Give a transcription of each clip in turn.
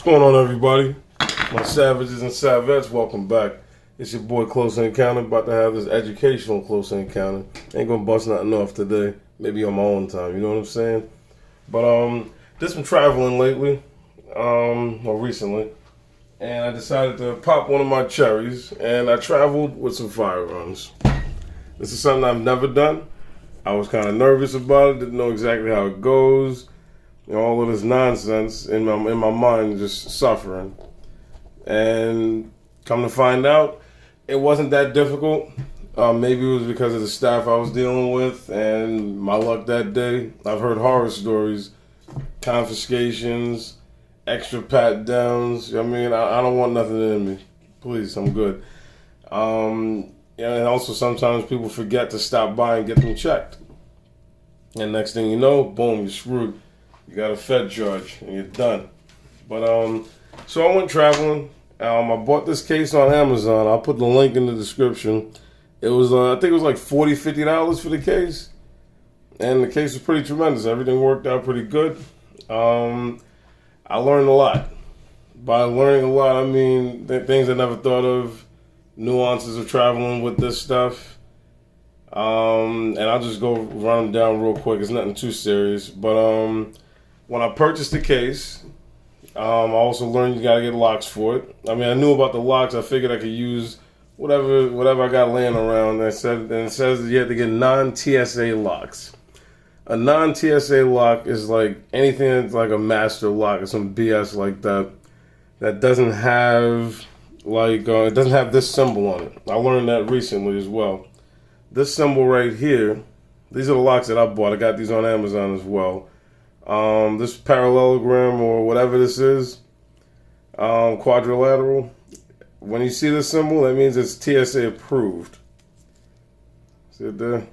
going on, everybody? My savages and savettes, welcome back. It's your boy Close Encounter, about to have this educational close encounter. Ain't gonna bust nothing off today. Maybe on my own time, you know what I'm saying? But did some traveling lately, or recently, and I decided to pop one of my cherries, and I traveled with some firearms. This is something I've never done. I was kind of nervous about it, didn't know exactly how it goes. You know, all of this nonsense in my mind, just suffering. And come to find out, it wasn't that difficult. Maybe it was because of the staff I was dealing with and my luck that day. I've heard horror stories, confiscations, extra pat downs. I mean, I don't want nothing in me. Please, I'm good. And also sometimes people forget to stop by and get them checked. And next thing you know, boom, you're screwed. You got a Fed charge and you're done. But so I went traveling. I bought this case on Amazon. I'll put the link in the description. It was I think it was like $40, $50 for the case, and the case was pretty tremendous. Everything worked out pretty good. I learned a lot. By learning a lot, I mean things I never thought of, nuances of traveling with this stuff. And I'll just go run them down real quick. It's nothing too serious, but when I purchased the case, I also learned you gotta get locks for it. I mean, I knew about the locks. I figured I could use whatever I got laying around. It says you have to get non-TSA locks. A non-TSA lock is like anything that's like a master lock or some BS like that. That doesn't have it doesn't have this symbol on it. I learned that recently as well. This symbol right here. These are the locks that I bought. I got these on Amazon as well. This parallelogram or whatever this is, quadrilateral. When you see this symbol, that means it's TSA approved. See it there?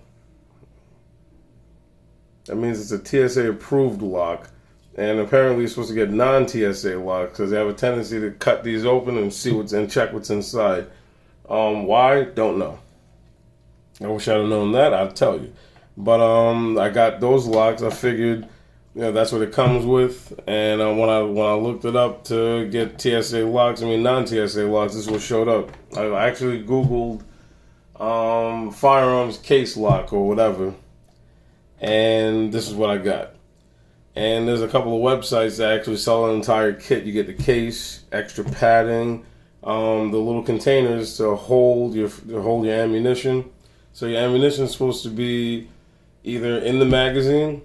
That means it's a TSA approved lock. And apparently you're supposed to get non-TSA locks because they have a tendency to cut these open and see check what's inside. Why? Don't know. I wish I'd have known that. I'd tell you. But I got those locks. I figured, that's what it comes with. And when I looked it up to get TSA locks, non-TSA locks, this is what showed up. I actually Googled firearms case lock or whatever, and this is what I got. And there's a couple of websites that actually sell an entire kit. You get the case, extra padding, the little containers to hold your ammunition. So your ammunition is supposed to be either in the magazine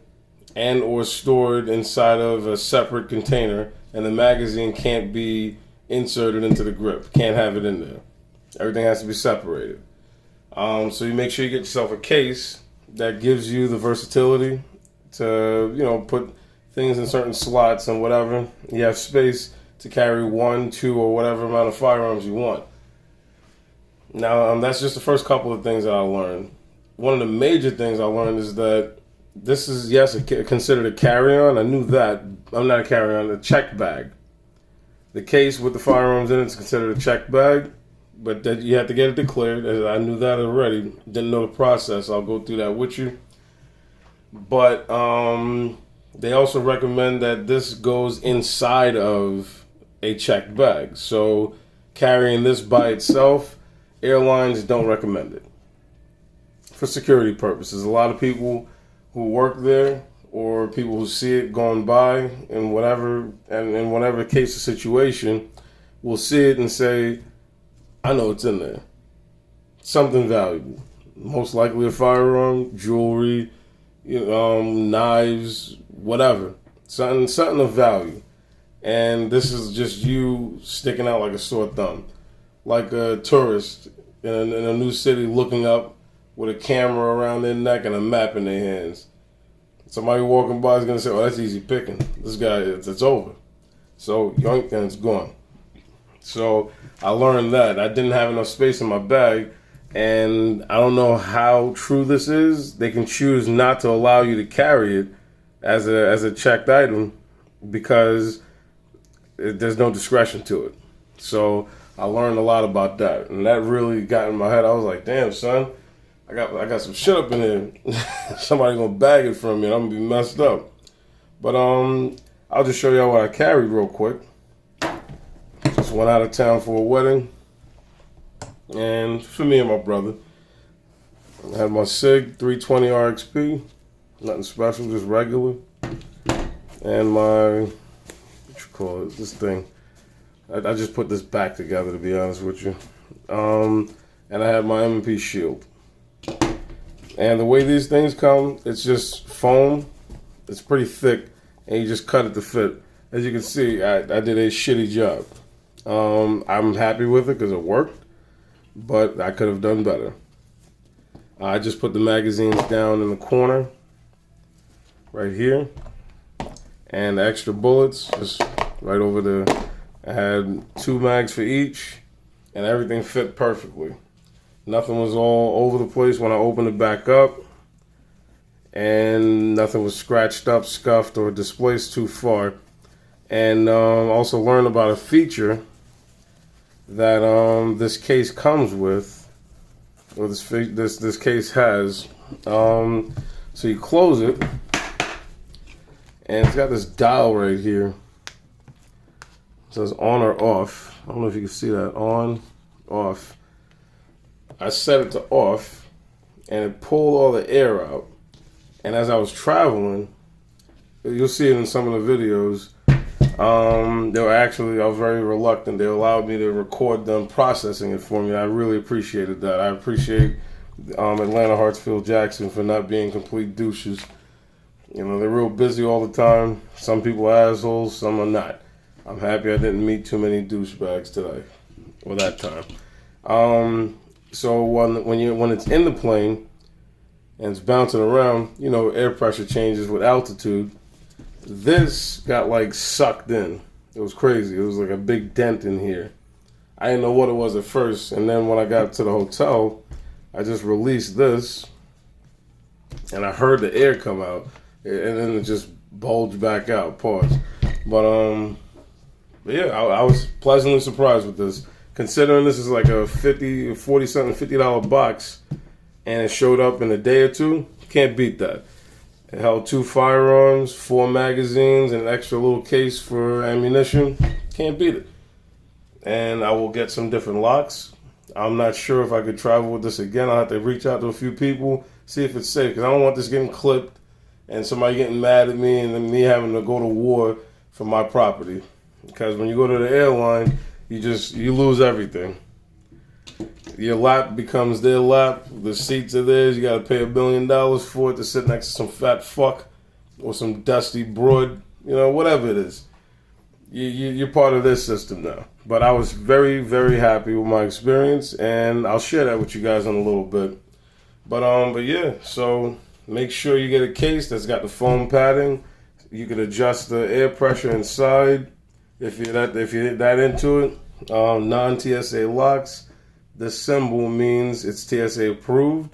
and or stored inside of a separate container, and the magazine can't be inserted into the grip. Can't have it in there. Everything has to be separated. So you make sure you get yourself a case that gives you the versatility to, put things in certain slots and whatever. You have space to carry 1, 2, or whatever amount of firearms you want. Now, that's just the first couple of things that I learned. One of the major things I learned is that this is, yes, considered a carry-on. I knew that. I'm not a carry-on, a check bag. The case with the firearms in it is considered a check bag, but that you have to get it declared. I knew that already. Didn't know the process. I'll go through that with you. But they also recommend that this goes inside of a checked bag. So carrying this by itself, airlines don't recommend it for security purposes. A lot of people who work there or people who see it going by in whatever case or situation will see it and say, I know it's in there. Something valuable. Most likely a firearm, jewelry, knives, whatever. Something of value. And this is just you sticking out like a sore thumb. Like a tourist in a new city looking up with a camera around their neck and a map in their hands. Somebody walking by is going to say, oh, that's easy picking. This guy, it's over. So, yoink, and it's gone. So, I learned that. I didn't have enough space in my bag, and I don't know how true this is. They can choose not to allow you to carry it as a checked item because there's no discretion to it. So, I learned a lot about that, and that really got in my head. I was like, damn, son, I got some shit up in here. Somebody gonna bag it from me, and I'm gonna be messed up. But I'll just show y'all what I carried real quick. just went out of town for a wedding, and for me and my brother. I had my SIG 320 RXP, nothing special, just regular, and my, what you call it, this thing. I just put this back together, to be honest with you. And I had my M&P Shield. And the way these things come, it's just foam. It's pretty thick, and you just cut it to fit. As you can see, I did a shitty job. I'm happy with it because it worked, but I could have done better. I just put the magazines down in the corner, right here, and the extra bullets just right over there. I had 2 mags for each, and everything fit perfectly. Nothing was all over the place when I opened it back up, and nothing was scratched up, scuffed, or displaced too far. And also learned about a feature that this case comes with, or this case has. So you close it, and it's got this dial right here. It says on or off. I don't know if you can see that. On, off. I set it to off, and it pulled all the air out. And as I was traveling, you'll see it in some of the videos, they were actually, I was very reluctant. They allowed me to record them processing it for me. I really appreciated that. I appreciate Atlanta, Hartsfield, Jackson for not being complete douches. You know, they're real busy all the time. Some people are assholes, some are not. I'm happy I didn't meet too many douchebags today, or that time. So when it's in the plane and it's bouncing around, you know, air pressure changes with altitude. This got like sucked in. It was crazy. It was like a big dent in here. I didn't know what it was at first, and then when I got to the hotel, I just released this, and I heard the air come out, and then it just bulged back out. Pause. But yeah, I was pleasantly surprised with this. Considering this is like a $50 box, and it showed up in a day or two, can't beat that. It held 2 firearms, 4 magazines, and an extra little case for ammunition. Can't beat it. And I will get some different locks. I'm not sure if I could travel with this again. I'll have to reach out to a few people, see if it's safe, because I don't want this getting clipped and somebody getting mad at me and then me having to go to war for my property. Because when you go to the airline, you lose everything. Your lap becomes their lap. The seats are theirs. You got to pay $1 billion for it to sit next to some fat fuck or some dusty broad, you know, whatever it is. You're part of this system now. But I was very, very happy with my experience, and I'll share that with you guys in a little bit. But yeah, so make sure you get a case that's got the foam padding. You can adjust the air pressure inside if you're that into it. Non-TSA locks. This symbol means it's TSA approved.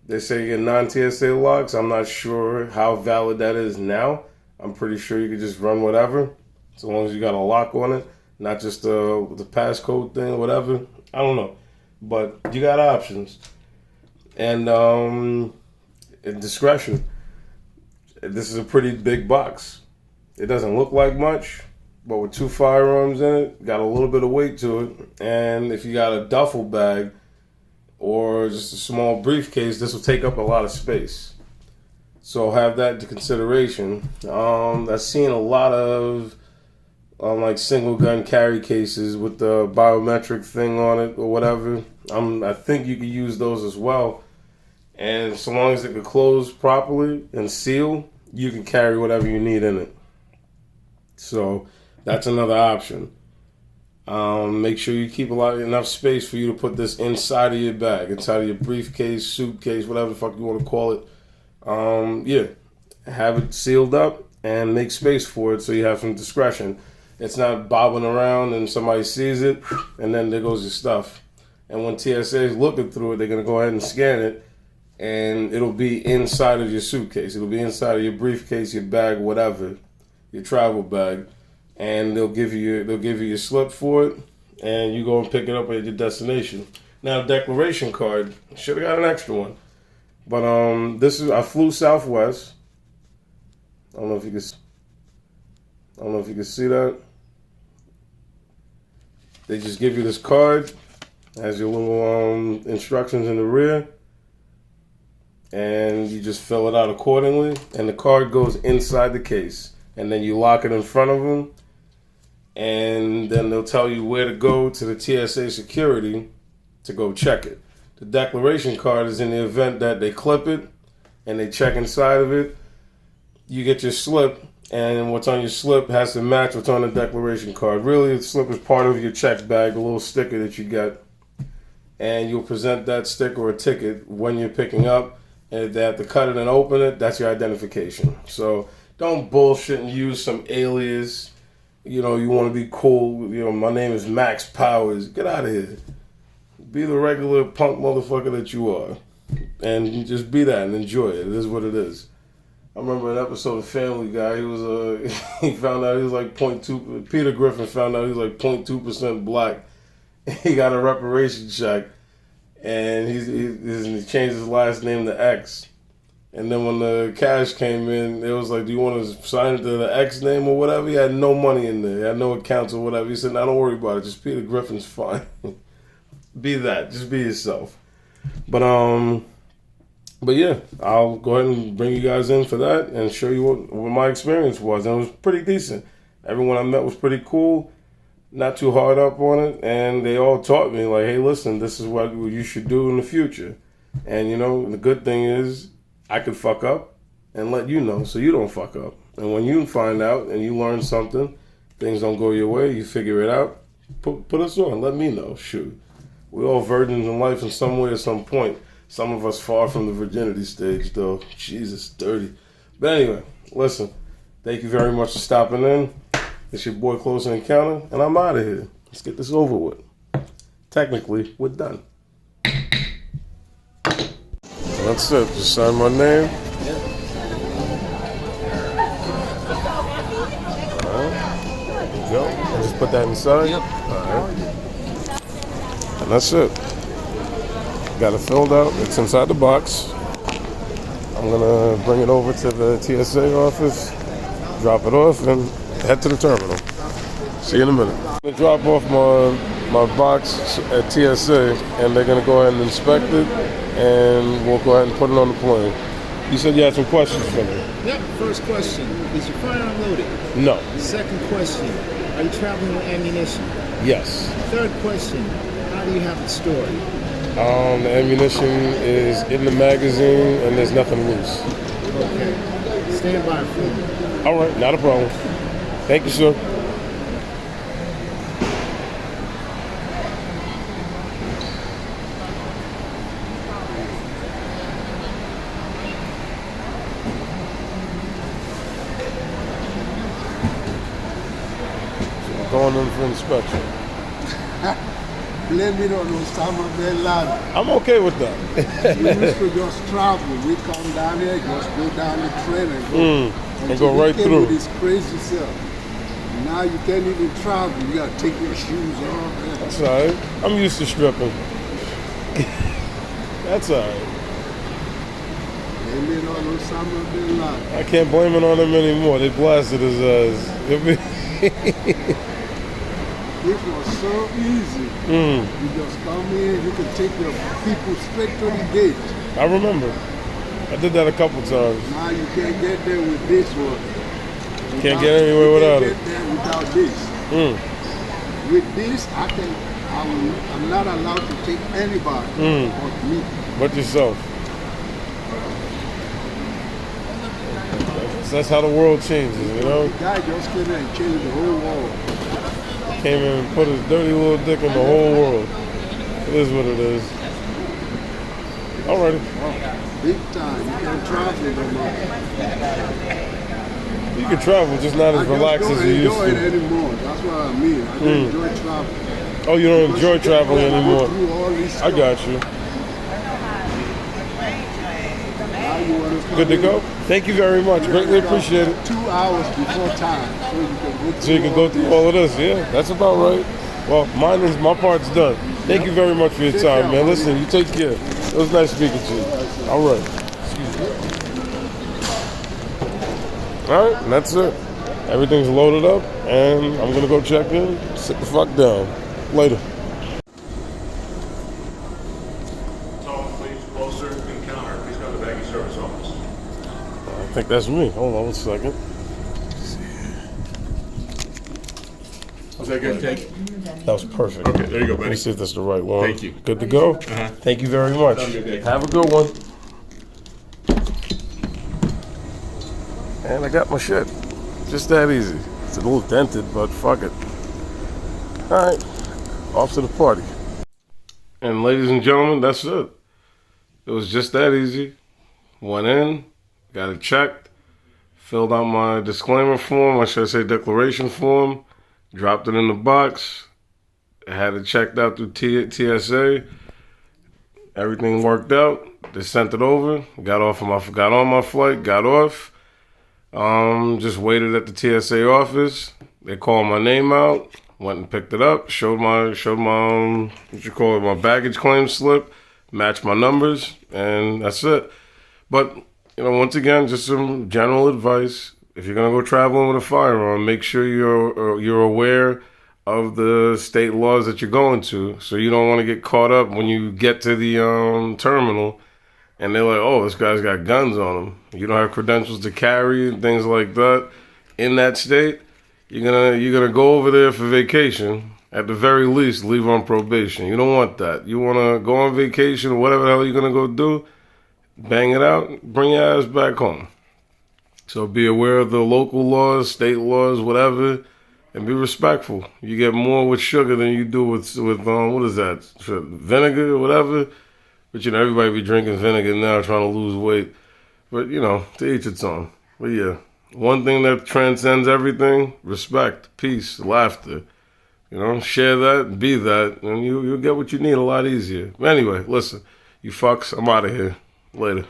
They say you get non-TSA locks. I'm not sure how valid that is now. I'm pretty sure you can just run whatever, so long as you got a lock on it, not just the passcode thing or whatever. I don't know, but you got options. And in discretion, this is a pretty big box. It doesn't look like much, but with 2 firearms in it, got a little bit of weight to it. And if you got a duffel bag or just a small briefcase, this will take up a lot of space. So have that into consideration. I've seen a lot of like single gun carry cases with the biometric thing on it or whatever. I think you could use those as well. And so long as it can close properly and seal, you can carry whatever you need in it. So that's another option. Make sure you keep enough space for you to put this inside of your bag, inside of your briefcase, suitcase, whatever the fuck you want to call it. Yeah, have it sealed up and make space for it so you have some discretion. It's not bobbing around and somebody sees it and then there goes your stuff. And when TSA is looking through it, they're going to go ahead and scan it, and it'll be inside of your suitcase. It'll be inside of your briefcase, your bag, whatever, your travel bag. And they'll give you your slip for it, and you go and pick it up at your destination. Now, declaration card, should have got an extra one, but I flew Southwest. I don't know if you can see that. They just give you this card, has your little instructions in the rear, and you just fill it out accordingly. And the card goes inside the case, and then you lock it in front of them, and then they'll tell you where to go to the TSA security to go check it. The declaration card is in the event that they clip it and they check inside of it. You get your slip, and what's on your slip has to match what's on the declaration card. Really, the slip is part of your check bag, a little sticker that you get. And you'll present that sticker or ticket when you're picking up. And if they have to cut it and open it, that's your identification. So don't bullshit and use some alias. You know, you want to be cool. You know, my name is Max Powers. Get out of here. Be the regular punk motherfucker that you are. And just be that and enjoy it. It is what it is. I remember an episode of Family Guy. He was he found out he was like 0.2. Peter Griffin found out he was like 0.2% black. He got a reparation check, and he changed his last name to X. And then when the cash came in, it was like, "Do you want to sign it to the X name or whatever?" He had no money in there. He had no accounts or whatever. He said, "No, don't worry about it. Just Peter Griffin's fine." Be that. Just be yourself. But yeah, I'll go ahead and bring you guys in for that and show you what my experience was. And it was pretty decent. Everyone I met was pretty cool. Not too hard up on it. And they all taught me, like, hey, listen, this is what you should do in the future. And, you know, the good thing is I could fuck up and let you know so you don't fuck up. And when you find out and you learn something, things don't go your way, you figure it out, put us on. Let me know. Shoot. We're all virgins in life in some way at some point. Some of us far from the virginity stage, though. Jesus, dirty. But anyway, listen. Thank you very much for stopping in. It's your boy Close Encounter, and I'm out of here. Let's get this over with. Technically, we're done. That's it. Just sign my name. All right. There you go. And just put that inside. Yep. All right. And that's it. Got it filled out. It's inside the box. I'm going to bring it over to the TSA office, drop it off, and head to the terminal. See you in a minute. I'm going to drop off my box at TSA, and they're going to go ahead and inspect it, and we'll go ahead and put it on the plane. You said you had some questions for me. Yep. First question: is your firearm loaded? No. Second question: are you traveling with ammunition? Yes. Third question: how do you have it stored? The ammunition is in the magazine, and there's nothing loose. Okay. Stand by for me. All right, not a problem. Thank you, sir. So we're going in for inspection. Blame it on Osama bin Laden. I'm okay with that. We used to just travel. We come down here, just go down the train and go. And go right through. With this crazy self. Now you can't even travel. You gotta take your shoes off. That's all right. I'm used to stripping. That's all right. Blame it on Osama bin Laden. I can't blame it on them anymore. They blasted his ass. It was so easy. You just come in, you can take your people straight to the gate. I remember. I did that a couple times. Now you can't get there with this one. Can't get anywhere without it. You can't get there without this. With this, I'm not allowed to take anybody but me. But yourself. That's how the world changes, you know? The guy just came in and changed the whole world. Came in and put his dirty little dick in the whole world. It is what it is. Alrighty. Big time. You can travel no more. You can travel, just not as relaxed as you used I don't enjoy it to. anymore. That's what I mean. I don't enjoy traveling. Oh, you don't enjoy traveling anymore? I got you. Good to go? Thank you very much. Greatly appreciate it. 2 hours before time, so you can go through all of this. Yeah, that's about right. Well, my part's done. Thank you very much for your time, man. Listen, you take care. It was nice speaking to you. All right. Excuse me. All right, and that's it. Everything's loaded up, and I'm gonna go check in. Sit the fuck down. Later. Talk, please, closer, encounter. Please go to the baggage service office. I think that's me. Hold on 1 second. Was that good take? That was perfect. Okay, there you go, Let me buddy. see if that's the right one. Thank you. Good to go? Thank you very much. Have a good day. Have a good one. And I got my shit. Just that easy. It's a little dented, but fuck it. Alright, off to the party. And ladies and gentlemen, that's it. It was just that easy. Went in, got it checked, filled out my disclaimer form, or should I say declaration form, dropped it in the box, had it checked out through TSA. Everything worked out. They sent it over. Got on my flight, got off. Just waited at the TSA office. They called my name out. Went and picked it up. Showed my my baggage claim slip. Matched my numbers, and that's it. But once again, just some general advice. If you're gonna go traveling with a firearm, make sure you're aware of the state laws that you're going to, so you don't want to get caught up when you get to the terminal, and they're like, "Oh, this guy's got guns on him. You don't have credentials to carry and things like that." In that state, you're gonna go over there for vacation. At the very least, leave on probation. You don't want that. You want to go on vacation, whatever the hell you're gonna go do. Bang it out, bring your ass back home. So be aware of the local laws, state laws, whatever, and be respectful. You get more with sugar than you do with what is that, vinegar or whatever. But everybody be drinking vinegar now, trying to lose weight. But to each its own. But yeah, one thing that transcends everything: respect, peace, laughter. Share that, be that, and you'll get what you need a lot easier. But anyway, listen, you fucks, I'm out of here. Later.